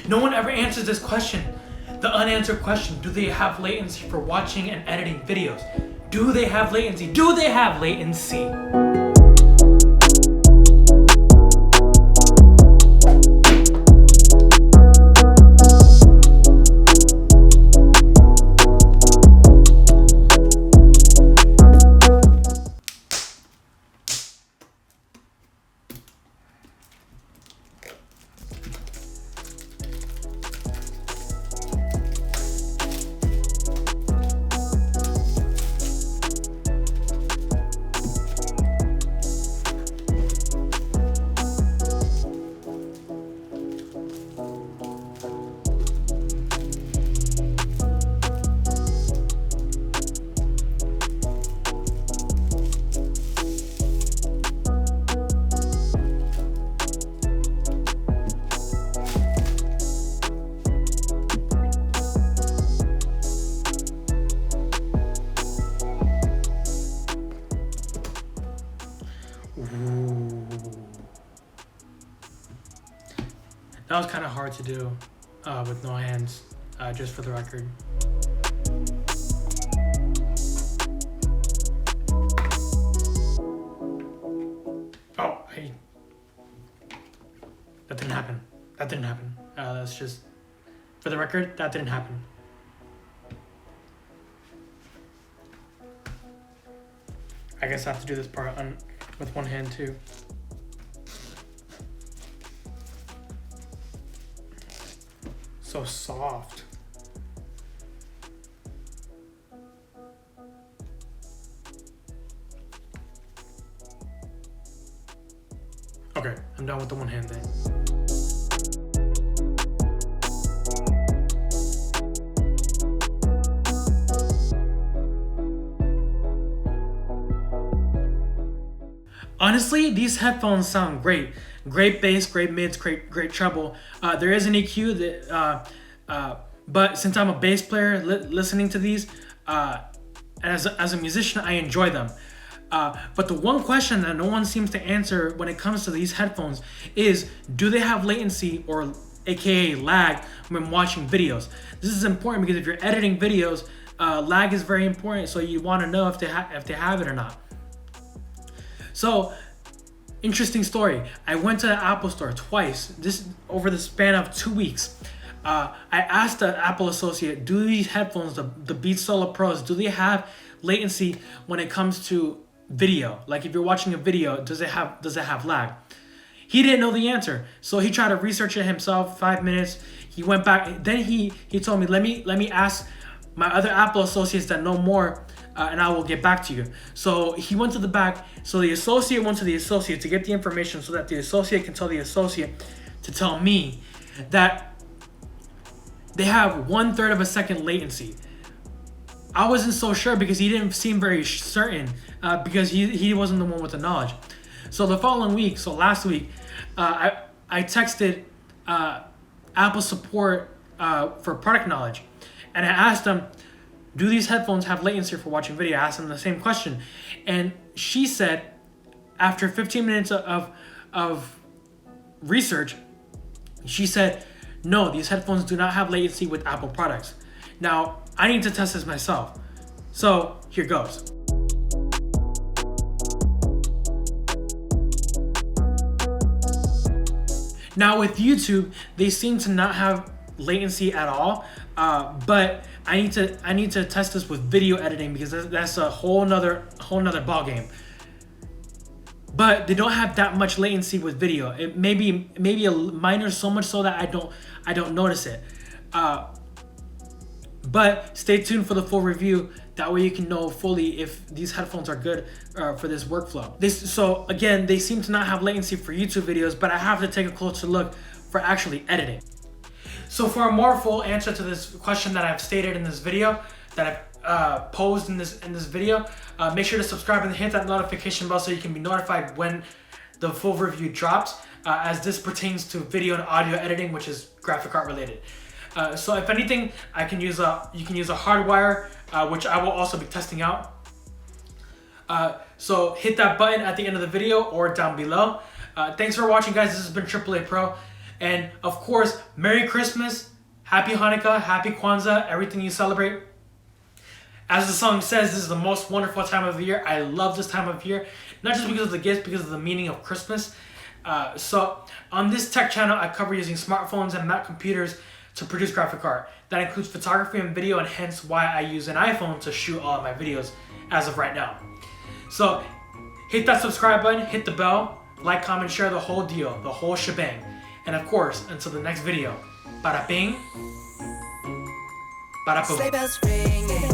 No one ever answers this question. The unanswered question, do they have latency for watching and editing videos? Do they have latency? Do they have latency? That was kind of hard to do with no hands, just for the record. Oh, that didn't happen. That didn't happen. That's just, for the record, that didn't happen. I guess I have to do this part with one hand too. So soft. Okay, I'm done with the one hand thing. Honestly, these headphones sound great. Great bass, great mids, great treble. There is an EQ that, but since I'm a bass player, listening to these, as a musician, I enjoy them. But the one question that no one seems to answer when it comes to these headphones is, do they have latency, or AKA lag, when watching videos? This is important because if you're editing videos, lag is very important. So you want to know if they have it or not. So, interesting story. I went to the Apple store twice, this over the span of 2 weeks. I asked the Apple associate, do these headphones, the Beats Solo Pros, do they have latency when it comes to video? Like if you're watching a video, does it have lag? He didn't know the answer. So he tried to research it himself, 5 minutes. He went back, then he told me, let me ask my other Apple associates that know more, and I will get back to you. So he went to the back. So the associate went to the associate to get the information so that the associate can tell the associate to tell me that they have 1/3 of a second latency. I wasn't so sure because he didn't seem very certain, because he wasn't the one with the knowledge. So the following week, so last week, I texted Apple support for product knowledge, and I asked them, do these headphones have latency for watching video? I asked them the same question. And she said, after 15 minutes of research, she said, no, these headphones do not have latency with Apple products. Now, I need to test this myself. So here goes. Now with YouTube, they seem to not have latency at all, but I need to test this with video editing because that's a whole nother ball game. But they don't have that much latency with video. It maybe a minor, so much so that I don't notice it. But stay tuned for the full review. That way you can know fully if these headphones are good for this workflow. So again, they seem to not have latency for YouTube videos, but I have to take a closer look for actually editing. So for a more full answer to this question that I've stated in this video, that I've posed in this video, make sure to subscribe and hit that notification bell so you can be notified when the full review drops, as this pertains to video and audio editing, which is graphic art related. So if anything, you can use a hard wire, which I will also be testing out. So hit that button at the end of the video or down below. Thanks for watching, guys. This has been AAA Pro. And of course, Merry Christmas, Happy Hanukkah, Happy Kwanza, everything you celebrate. As the song says, this is the most wonderful time of the year. I love this time of year, not just because of the gifts, because of the meaning of Christmas. So on this tech channel, I cover using smartphones and Mac computers to produce graphic art. That includes photography and video, and hence why I use an iPhone to shoot all of my videos as of right now. So hit that subscribe button, hit the bell, like, comment, share, the whole deal, the whole shebang. And of course, until the next video, bada bing, bada boom.